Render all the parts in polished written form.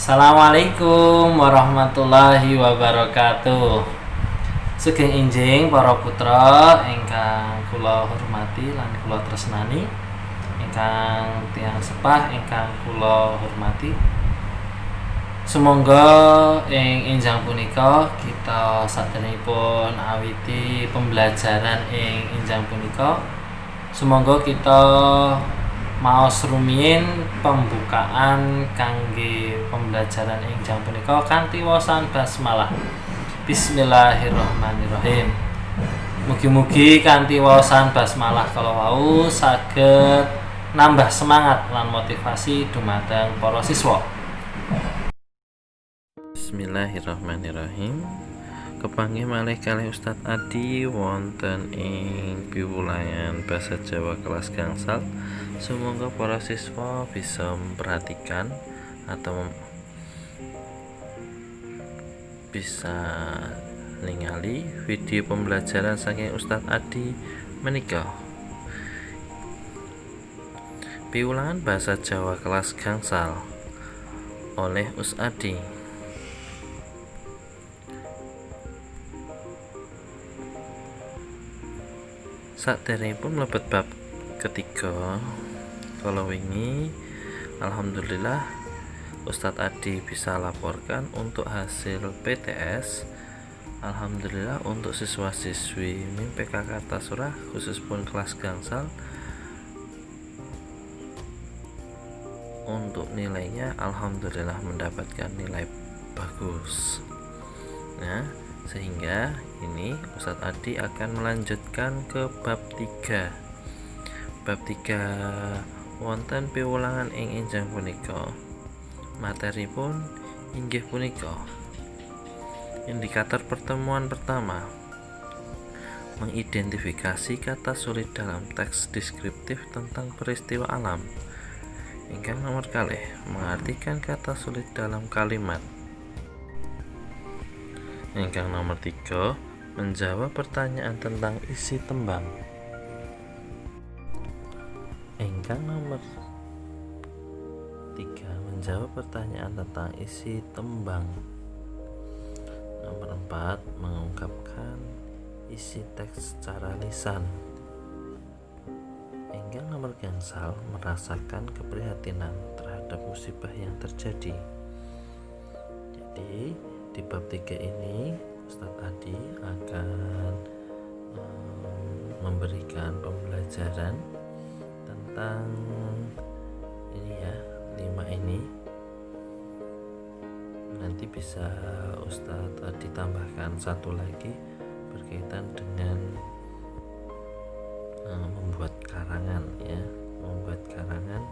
Assalamualaikum warahmatullahi wabarakatuh. Sugeng enjing para putra ingkang kula hormati lan kula tresnani, ingkang tiyang sepah ingkang kula hormati. Sumangga ing enjang punika kita saderengipun awiti pembelajaran ing enjang punika. Sumangga kita maos rumiyin pembukaan kangge pembelajaran enjang punika kanthi waosan basmalah. Bismillahirrahmanirrahim. Mugi-mugi kanthi waosan basmalah kala wau saged nambah semangat lan motivasi dumateng para siswa. Bismillahirrahmanirrahim. Kepanggih malih kalih Ustadz Adi wonten ing piwulangan basa Jawa kelas gangsal. Semoga para siswa bisa memperhatikan atau bisa ningali video pembelajaran saking Ustadz Adi menika. Piwulangan bahasa Jawa kelas gangsal oleh Us Adi. Saderengipun mlebet bab ketiga kalau wingi alhamdulillah Ustadz Adi bisa laporkan untuk hasil PTS. Alhamdulillah untuk siswa-siswi MIM PKK Kartasurah khusus pun kelas gangsal untuk nilainya alhamdulillah mendapatkan nilai bagus. Nah, sehingga ini Ustadz Adi akan melanjutkan ke bab 3. Bab 3 wonten piwulangan ing enjang punika. Materi pun inggih punika. Indikator pertemuan pertama, mengidentifikasi kata sulit dalam teks deskriptif tentang peristiwa alam. Ingkang nomor kalih, mengartikan kata sulit dalam kalimat. Ingkang nomor 3, menjawab pertanyaan tentang isi tembang. Ingkang nomor 3, menjawab pertanyaan tentang isi tembang. Nomor 4, mengungkapkan isi teks secara lisan. Ingkang nomor gangsal, merasakan keprihatinan terhadap musibah yang terjadi. Jadi di bab 3 ini Ustadz Adi akan memberikan pembelajaran tentang ini ya, 5 ini. Nanti bisa Ustadz Adi tambahkan satu lagi berkaitan dengan membuat karangan ya. Membuat karangan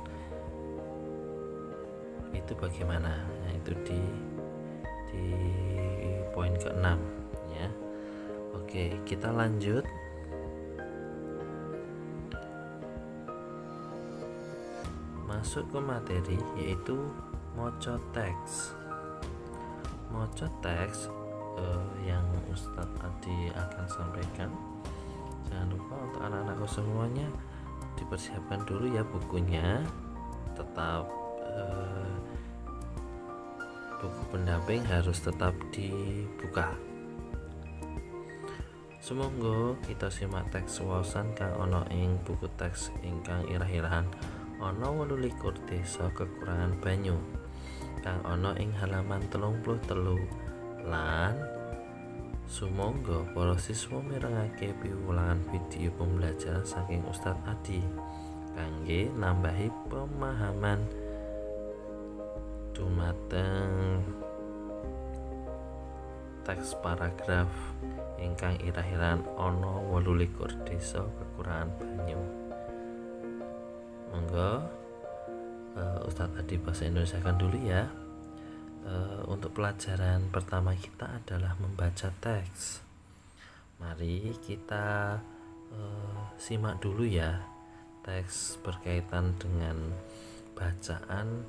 itu bagaimana? Nah, itu di poin ke-6 ya. Oke, kita lanjut. Masuk ke materi yaitu moco teks. Moco teks yang Ustadz Adi akan sampaikan. Jangan lupa untuk anak-anakku semuanya dipersiapkan dulu ya bukunya. Tetap buku pendamping harus tetap dibuka. Sumangga kita simak teks waosan kang ana ing buku teks ingkang irah-irahan ana 28 desa kekurangan banyu kang ana ing halaman 33 lan sumangga para siswa mirengake piwulangan video pembelajaran saking Ustadz Adi kangge nambahi pemahaman dumateng teks paragraf ingkang irah-irahan ana 28 desa kekurangan banyu. Monggo Ustadz Adi bahasa Indonesia kan dulu ya. Untuk pelajaran pertama kita adalah membaca teks. Mari kita simak dulu ya teks berkaitan dengan bacaan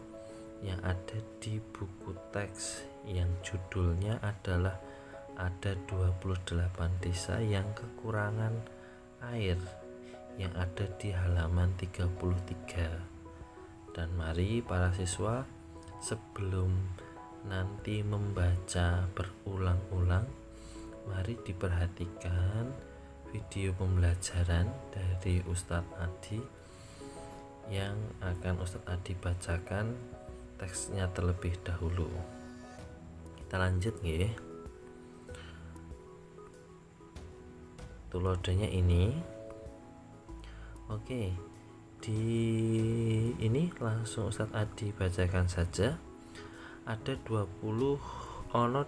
yang ada di buku teks yang judulnya adalah ada 28 desa yang kekurangan air yang ada di halaman 33. Dan mari para siswa sebelum nanti membaca berulang-ulang, mari diperhatikan video pembelajaran dari Ustadz Adi yang akan Ustadz Adi bacakan teksnya terlebih dahulu. Kita lanjut nggih. Tulodenya ini. Oke, di ini langsung Ustadz Adi bacakan saja. Ada 20 ono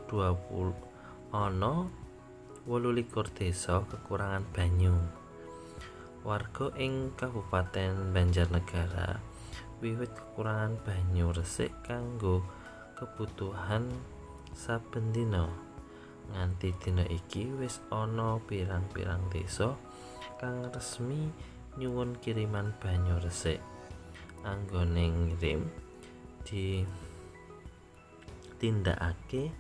28 desa kekurangan banyu. Warga ing Kabupaten Banjarnegara wiwit kekurangan banyu resik kanggo kebutuhan saben dina. Nganti dina iki wis ana pirang-pirang desa kang resmi nyuwun kiriman banyu resik. Anggone ngirim di tindakake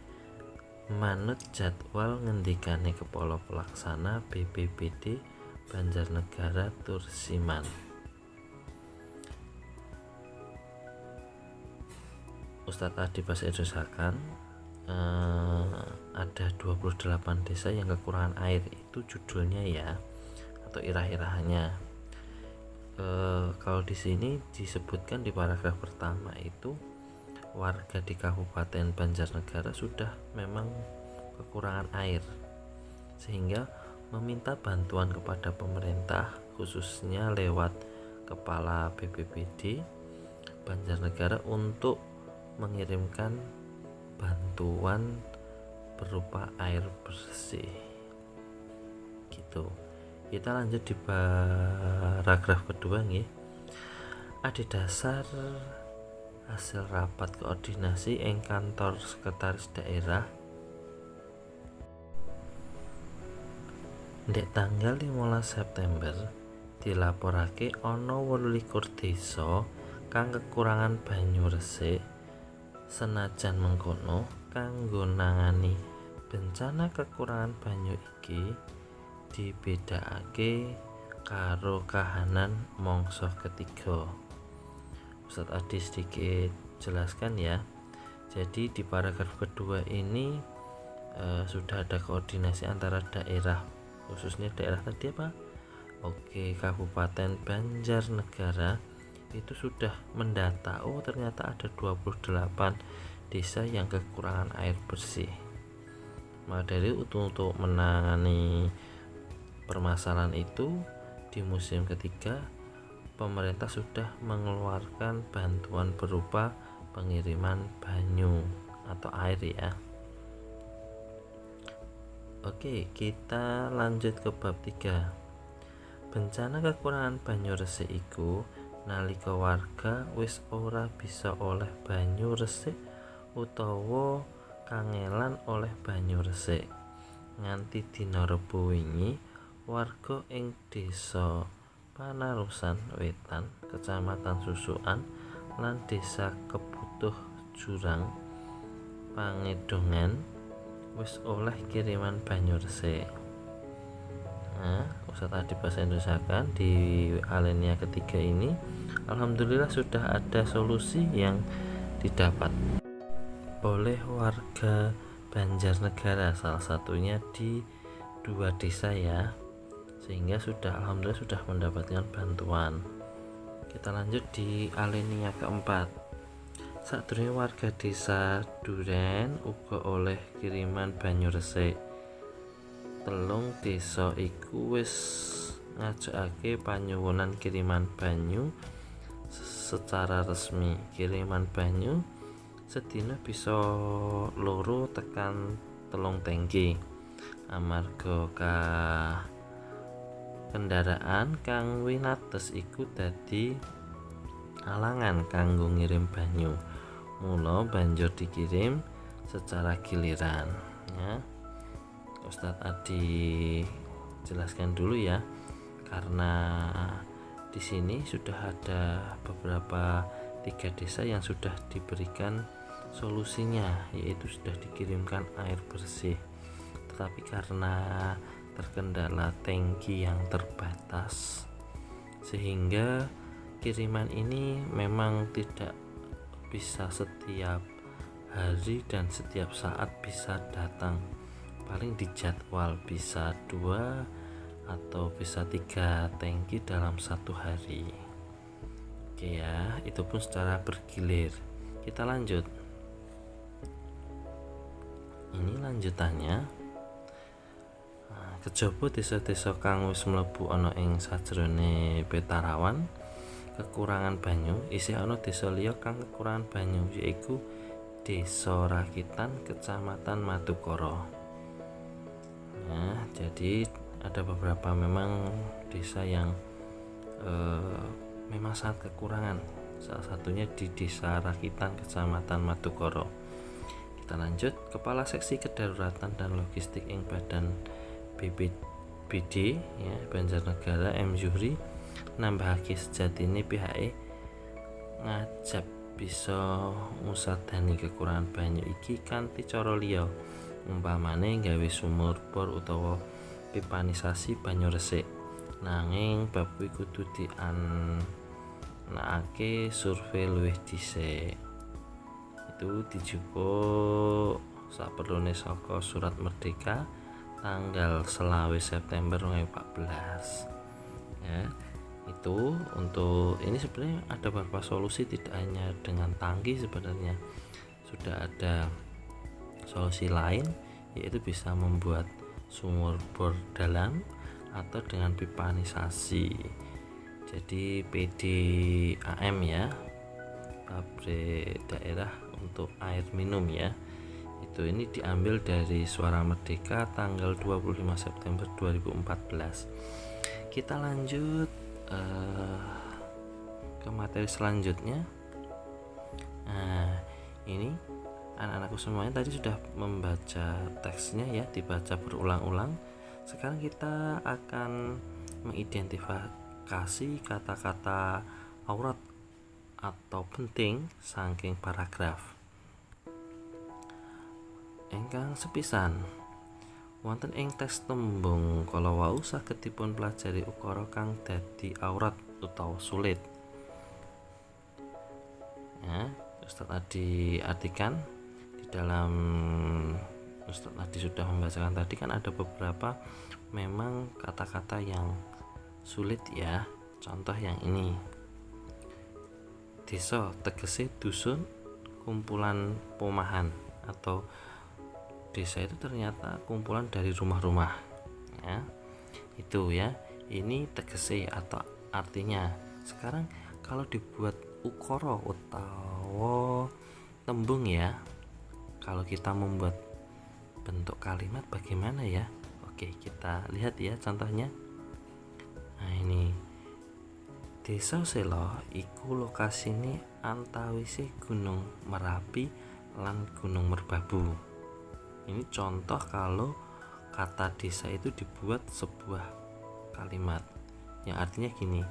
manut jadwal ngendikane Kepala Pelaksana BPBD Banjarnegara Tursiman. Ustadz Adi Basa Edosakan ada 28 desa yang kekurangan air, itu judulnya ya, atau irah-irahannya. Kalau di sini disebutkan di paragraf pertama itu warga di Kabupaten Banjarnegara sudah memang kekurangan air, sehingga meminta bantuan kepada pemerintah khususnya lewat Kepala BPBD Banjarnegara untuk mengirimkan bantuan berupa air bersih gitu. Kita lanjut di paragraf kedua nih. Adhedhasar hasil rapat koordinasi ing kantor sekretaris daerah ndek tanggal 15 September dilaporake ana 28 desa kang kekurangan banyu resik. Senajan mengkono, kanggo nangani bencana kekurangan banyu iki dibedakake karo kahanan mangsa ketiga. Ustadz Adi sedikit jelaskan ya. Jadi di paragraf kedua ini sudah ada koordinasi antara daerah, khususnya daerah tadi apa? Oke, Kabupaten Banjarnegara itu sudah mendata, oh ternyata ada 28 desa yang kekurangan air bersih. Maka dari untuk menangani permasalahan itu di musim ketiga pemerintah sudah mengeluarkan bantuan berupa pengiriman banyu atau air ya. Oke, kita lanjut ke bab 3. Bencana kekurangan banyu resik iku nalika warga wis ora bisa oleh banyu resik utawa kangelan oleh banyu resik. Nganti dina Rebo wingi warga ing desa Panarusan Wetan, Kecamatan Susukan lan Desa Kebutuh Jurang Pangedongan wis oleh kiriman banyu resik. Nah, Ustadz Adi Basa Edosakan di alinea ketiga ini alhamdulillah sudah ada solusi yang didapat oleh warga Banjarnegara, salah satunya di 2 desa ya, sehingga alhamdulillah sudah mendapatkan bantuan. Kita lanjut di alinea keempat. Sadurunge warga desa Duren uga oleh kiriman banyu resik. Telung desa iku wis ngajakake panyuwunan kiriman banyu secara resmi. Kiriman banyu sedina bisa 2 tekan 3 tangki. Amarga kendaraan kang winates iku dadi alangan kanggo ngirim banyu, mula banjur dikirim secara giliran ya. Ustadz Adi jelaskan dulu ya, karena di sini sudah ada beberapa 3 desa yang sudah diberikan solusinya, yaitu sudah dikirimkan air bersih, tetapi karena terkendala tangki yang terbatas sehingga kiriman ini memang tidak bisa setiap hari dan setiap saat bisa datang. Paling dijadwal bisa 2 atau bisa 3 tangki dalam satu hari. Oke ya, itu pun secara bergilir. Kita lanjut. Ini lanjutannya. Kejaba desa-desa kang wis mlebu ana ing sajrone peta rawan kekurangan banyu, isih ana desa liya kang kekurangan banyu, yaiku Desa Rakitan, Kecamatan Madukara. Nah, jadi ada beberapa memang desa yang memang sangat kekurangan. Salah satunya di Desa Rakitan, Kecamatan Madukara. Kita lanjut. Kepala Seksi Kedaruratan dan Logistik ing Badan BPBD ya, Banjarnegara M Zuhri nambahake sejatine pihake ngajab bisa ngusadani kekurangan banyu iki kanthi cara liya, umpamane gawe sumur bor utawa pipanisasi banyu resik. Nanging bab kuwi kudu dianakake survei luwih dhisik. Itu dijupuk saperlune saka Surat Merdeka tanggal 20 September 2014 ya. Itu untuk ini sebenarnya ada beberapa solusi, tidak hanya dengan tangki, sebenarnya sudah ada solusi lain, yaitu bisa membuat sumur bor dalam atau dengan pipanisasi. Jadi PDAM ya, pabrik daerah untuk air minum ya. Itu ini diambil dari Suara Merdeka tanggal 25 September 2014. Kita lanjut ke materi selanjutnya. Nah, ini anak-anakku semuanya tadi sudah membaca teksnya ya, dibaca berulang-ulang. Sekarang kita akan mengidentifikasi kata-kata aurat atau penting saking paragraf. Ingkang sepisan wonten ing teks tembung kala wau saged dipun pelajari ukara kang dadi aurat utawa sulit. Ya, Ustaz Adi artikan di dalam Ustaz Adi sudah membacakan tadi kan ada beberapa memang kata-kata yang sulit ya. Contoh yang ini. Desa tegese dusun, kumpulan pomahan, atau desa itu ternyata kumpulan dari rumah-rumah ya. Itu ya, ini tegese atau artinya. Sekarang kalau dibuat ukara utawa tembung ya, kalau kita membuat bentuk kalimat bagaimana ya? Oke, kita lihat ya contohnya. Nah, ini Desa Sela iku lokasine antawise Gunung Merapi lan Gunung Merbabu. Ini contoh kalau kata desa itu dibuat sebuah kalimat yang artinya gini.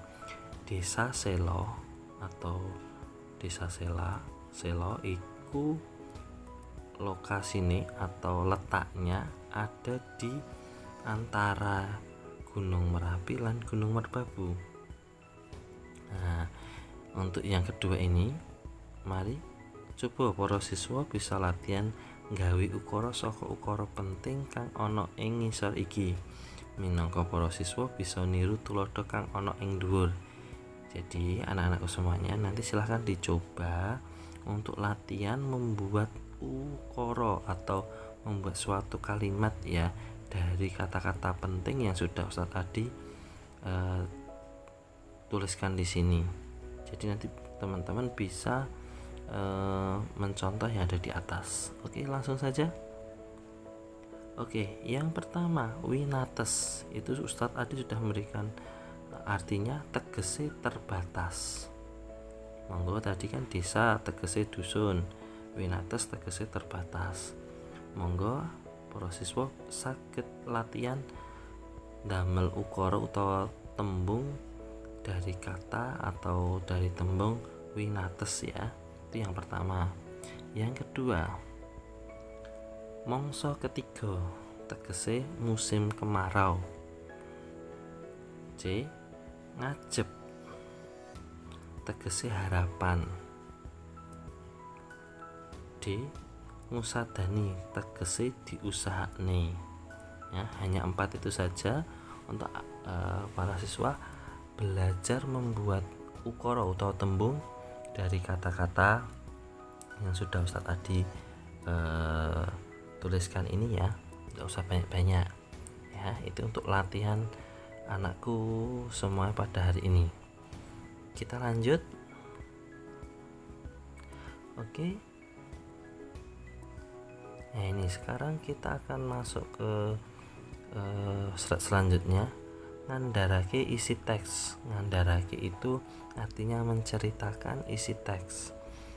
Desa Selo atau Desa Selo iku lokasine atau letaknya ada di antara Gunung Merapi lan Gunung Merbabu. Nah, untuk yang kedua ini, mari coba para siswa bisa latihan gawe ukara saka ukara penting kang ana ing ngisor iki. Minangka para siswa bisa niru tuladha kang ana ing dhuwur. Jadi anak-anakku semuanya nanti silahkan dicoba untuk latihan membuat ukara atau membuat suatu kalimat ya dari kata-kata penting yang sudah Ustaz Adi tuliskan di sini. Jadi nanti teman-teman bisa mencontoh yang ada di atas. Oke, langsung saja. Oke, yang pertama winates itu Ustadz Adi sudah memberikan artinya tegese terbatas. Monggo tadi kan desa tegese dusun, winates tegese terbatas. Monggo para siswa saged latihan damel ukara utawa tembung dari kata atau dari tembung winates ya. Itu yang pertama. Yang kedua, mangsa ketiga tegese musim kemarau. C. Ngajeb tegese harapan. D. ngusadani tegese diusahane. Ya, hanya 4 itu saja untuk para siswa belajar membuat ukara atau tembung dari kata-kata yang sudah Ustadz tadi tuliskan ini ya, nggak usah banyak-banyak ya. Itu untuk latihan anakku semua pada hari ini. Kita lanjut. Oke. Nah, ini sekarang kita akan masuk ke slide selanjutnya. Ngandharake isi teks. Ngandharake itu artinya menceritakan isi teks.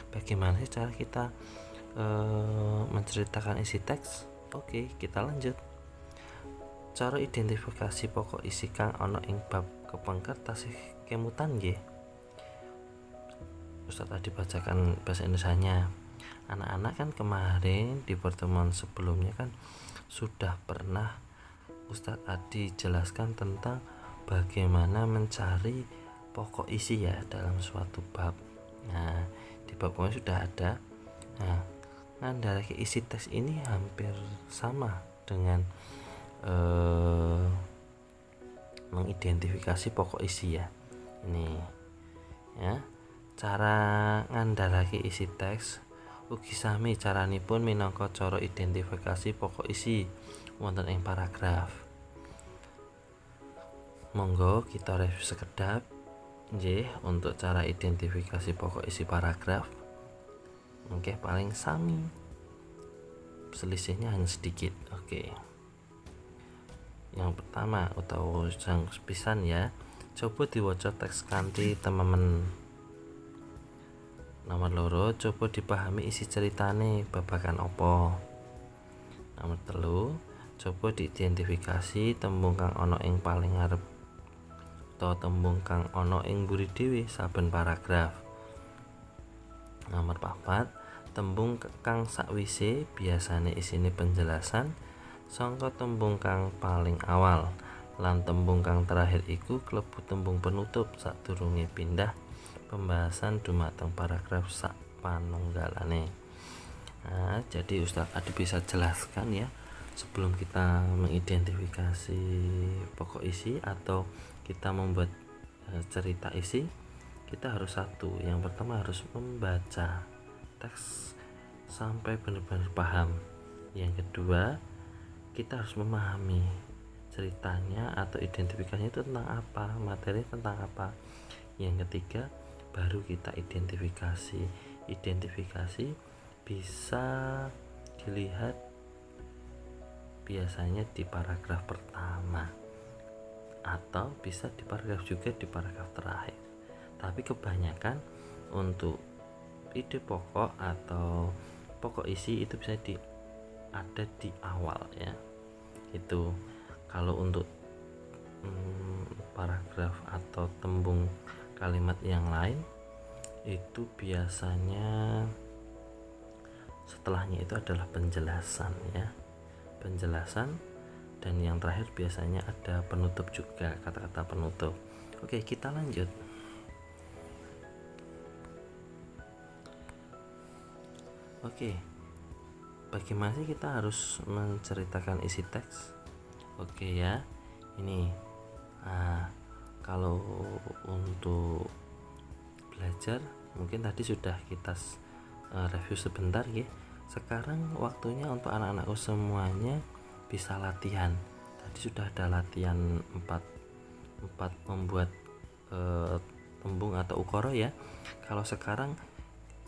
Bagaimana sih cara kita menceritakan isi teks? Oke, kita lanjut. Cara identifikasi pokok isi kang ana ing bab kepengker tasih kemutan nggih. Ustaz tadi bacakan bahasa Indonesianya. Anak-anak kan kemarin di pertemuan sebelumnya kan sudah pernah Ustadz Adi jelaskan tentang bagaimana mencari pokok isi ya dalam suatu bab. Nah, di bab ini sudah ada. Nah, ngandharake isi teks ini hampir sama dengan mengidentifikasi pokok isi ya. Ini ya, cara ngandharake isi teks ugi sami caranipun minangka cara identifikasi pokok isi wonten ing paragraf. Monggo kita review sekedap nggih untuk cara identifikasi pokok isi paragraf. Oke, paling sami. Selisihnya hanya sedikit. Oke. Yang pertama utawa sang pisan ya, coba diwaca teks kanthi tememen. Nomor loro, coba dipahami isi ceritane babagan apa. Nomor telu, coba diidentifikasi tembung kang ana ing paling ngarep atau tembung kang ana ing mburi dhewe saben paragraf. Nomor 4, tembung kang sakwise biasane isine penjelasan sangka tembung kang paling awal lan tembung kang terakhir iku klebu tembung penutup sadurunge pindah pembahasan dumateng paragraf sak panunggalane. Nah, jadi Ustadz Adi bisa jelaskan ya, sebelum kita mengidentifikasi pokok isi atau kita membuat cerita isi, kita harus satu. Yang pertama harus membaca teks sampai benar-benar paham. Yang kedua, kita harus memahami ceritanya atau identifikasinya itu tentang apa, materi tentang apa. Yang ketiga, baru kita identifikasi bisa dilihat biasanya di paragraf pertama atau bisa di paragraf juga di paragraf terakhir, tapi kebanyakan untuk ide pokok atau pokok isi itu bisa ada di awal ya. Itu kalau untuk paragraf atau tembung kalimat yang lain itu biasanya setelahnya itu adalah penjelasan ya, penjelasan, dan yang terakhir biasanya ada penutup juga, kata-kata penutup. Oke, kita lanjut. Oke, bagaimana sih kita harus menceritakan isi teks? Oke ya, ini kalau untuk belajar mungkin tadi sudah kita review sebentar ya. Sekarang waktunya untuk anak-anakku semuanya bisa latihan. Tadi sudah ada latihan 4 membuat tembung atau ukara ya. Kalau sekarang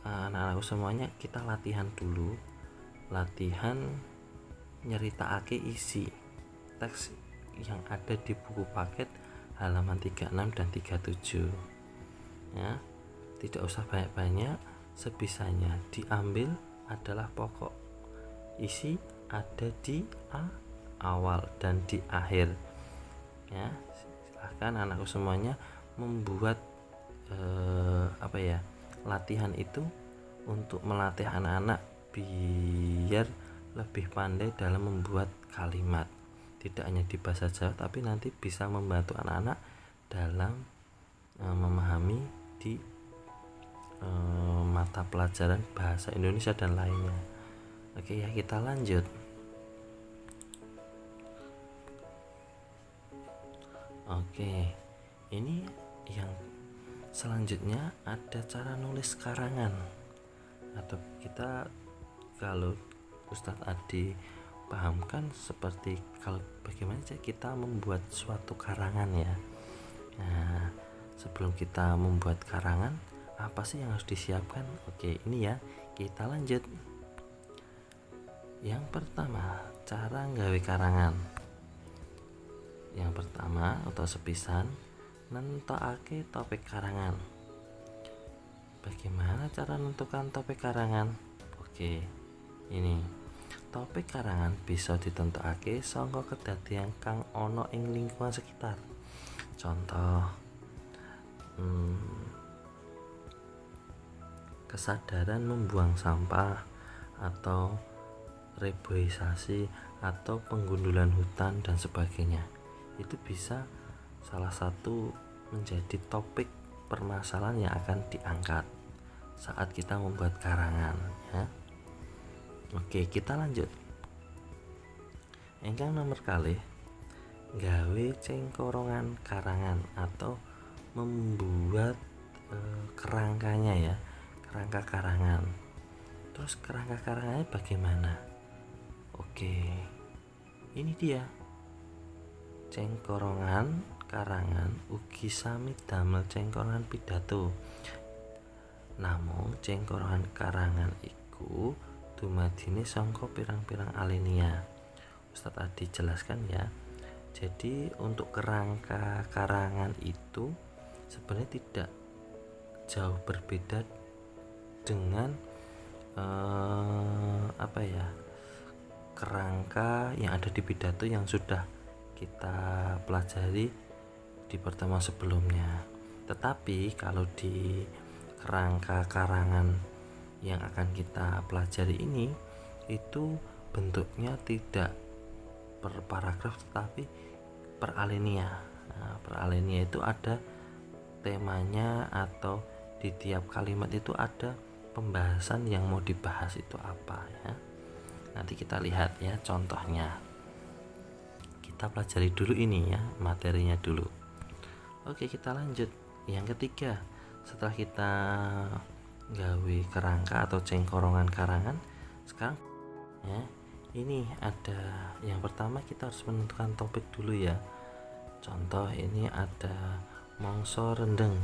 anak-anakku semuanya kita latihan dulu, latihan nyeritakake isi teks yang ada di buku paket halaman 36 dan 37 ya. Tidak usah banyak-banyak, sebisanya diambil adalah pokok isi ada di awal dan di akhir ya. Silahkan anakku semuanya membuat latihan itu untuk melatih anak-anak biar lebih pandai dalam membuat kalimat, tidak hanya di bahasa Jawa tapi nanti bisa membantu anak-anak dalam memahami di mata pelajaran bahasa Indonesia dan lainnya. Oke ya, kita lanjut. Oke, ini yang selanjutnya ada cara nulis karangan, atau kita kalau Ustadz Adi pahamkan seperti kalau bagaimana kita membuat suatu karangan ya. Nah, sebelum kita membuat karangan, apa sih yang harus disiapkan? Oke, ini ya, kita lanjut. Yang pertama, cara nggawe karangan. Yang pertama, atau sepisan nentokake topik karangan. Bagaimana cara menentukan topik karangan? Oke, ini topik karangan bisa ditentokake saka kedadian kang ana ing lingkungan sekitar. Contoh, kesadaran membuang sampah, atau reboisasi, atau penggundulan hutan dan sebagainya. Itu bisa salah satu menjadi topik permasalahan yang akan diangkat saat kita membuat karangan ya. Oke, kita lanjut. Engkang nomor kalih, gawe cengkorongan karangan atau membuat kerangkanya ya, kerangka karangan. Terus kerangka karangannya bagaimana? Oke, ini dia. Cengkorongan karangan ugi sami damel cengkorongan pidato. Namung cengkorongan karangan iku dumadine sangka pirang-pirang alinea. Ustadz Adi jelaskan ya. Jadi untuk kerangka karangan itu sebenarnya tidak jauh berbeda dengan kerangka yang ada di pidato yang sudah kita pelajari di pertemuan sebelumnya. Tetapi kalau di kerangka karangan yang akan kita pelajari ini, itu bentuknya tidak per paragraf tetapi per alinea. Nah, per alinea itu ada temanya, atau di tiap kalimat itu ada pembahasan yang mau dibahas itu apa ya. Nanti kita lihat ya contohnya. Kita pelajari dulu ini ya, materinya dulu. Oke, kita lanjut. Yang ketiga, setelah kita gawe kerangka atau cengkorongan karangan, sekarang ya, ini ada yang pertama, kita harus menentukan topik dulu ya. Contoh, ini ada mongso rendeng.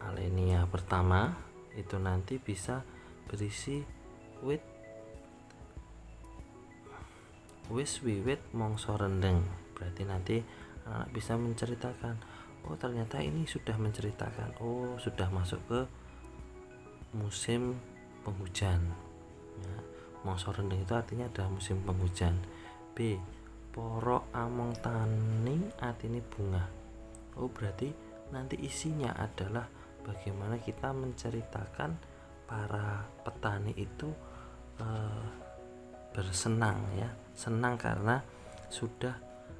Alinea pertama itu nanti bisa berisi wis wiwit mongso rendeng. Berarti nanti anak bisa menceritakan, oh ternyata ini sudah menceritakan, oh sudah masuk ke musim penghujan ya. Mongso rendeng itu artinya ada musim penghujan. B, poro among tani atini bunga. Oh berarti nanti isinya adalah bagaimana kita menceritakan para petani itu bersenang ya, senang karena sudah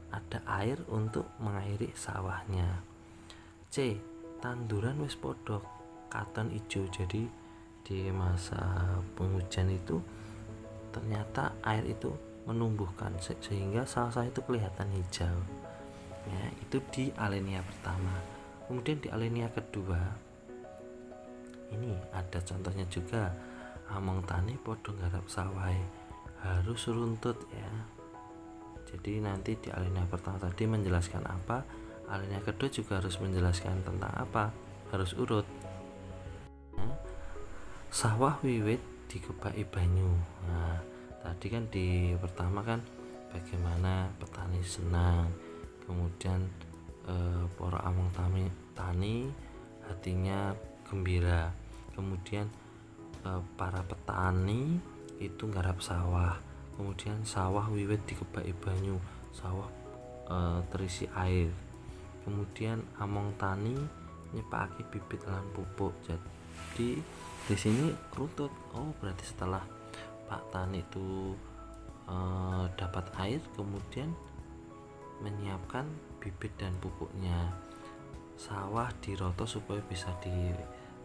ada air untuk mengairi sawahnya. C, tanduran wis podok katon ijo. Jadi di masa penghujan itu ternyata air itu menumbuhkan sehingga sawah itu kelihatan hijau ya. Itu di alinea pertama. Kemudian di alinea kedua ini ada contohnya juga, among tani podo garap sawai harus runtut ya. Jadi nanti di alinea pertama tadi menjelaskan apa, alinea kedua juga harus menjelaskan tentang apa, harus urut ya. Sawah wiwit dikebaki banyu. Nah tadi kan di pertama kan bagaimana petani senang, kemudian para among tani hatinya gembira, kemudian para petani itu nggarap sawah, kemudian sawah wiwit dikebaki banyu, sawah terisi air, kemudian among tani nyepakake bibit lan pupuk. Jadi di sini runtut. Oh berarti setelah Pak Tani itu dapat air, kemudian menyiapkan bibit dan pupuknya, sawah diroto supaya bisa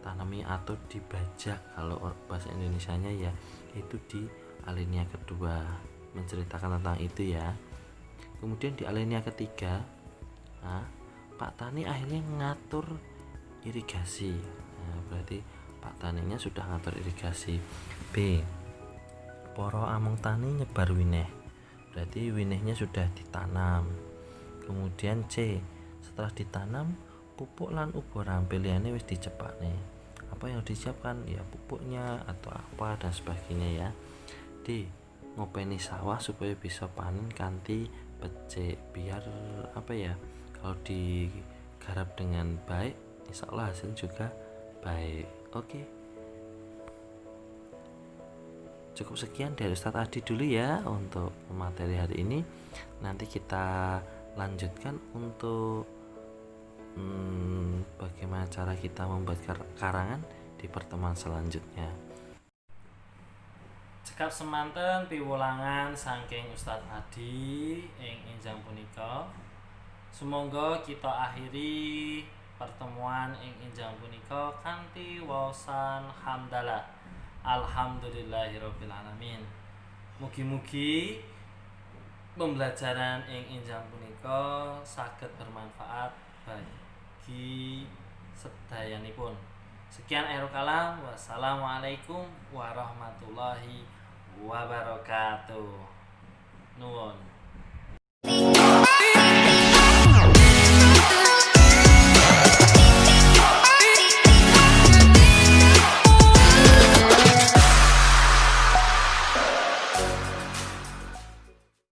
ditanami atau dibajak, kalau bahasa Indonesianya ya itu di alinea kedua, menceritakan tentang itu ya. Kemudian di alinea ketiga, Pak Tani akhirnya ngatur irigasi. Berarti Pak Taninya sudah ngatur irigasi. B, poro among tani nyebar wineh, berarti winehnya sudah ditanam. Kemudian C, setelah ditanam pupuk lan ubur rampiliane wis dicepakne. Apa yang disiapkan? Ya pupuknya atau apa dan sebagainya ya. D, ngopeni sawah supaya bisa panen kanthi becik, biar kalau digarap dengan baik insya Allah hasil juga baik. Oke, cukup sekian dari Ustadz Adi dulu ya untuk materi hari ini. Nanti kita lanjutkan untuk bagaimana cara kita membuat karangan di pertemuan selanjutnya. Cekap semanten piwulangan saking Ustadz Adi ing enjang punika. Sumangga kita akhiri pertemuan ing enjang punika kanthi waosan hamdalah. Alhamdulillahirabbil alamin. Mugi-mugi pembelajaran ing enjang punika saged bermanfaat bagi sedayanipun. Sekian akhirul kalam. Wassalamualaikum warahmatullahi wabarakatuh. Nuwun.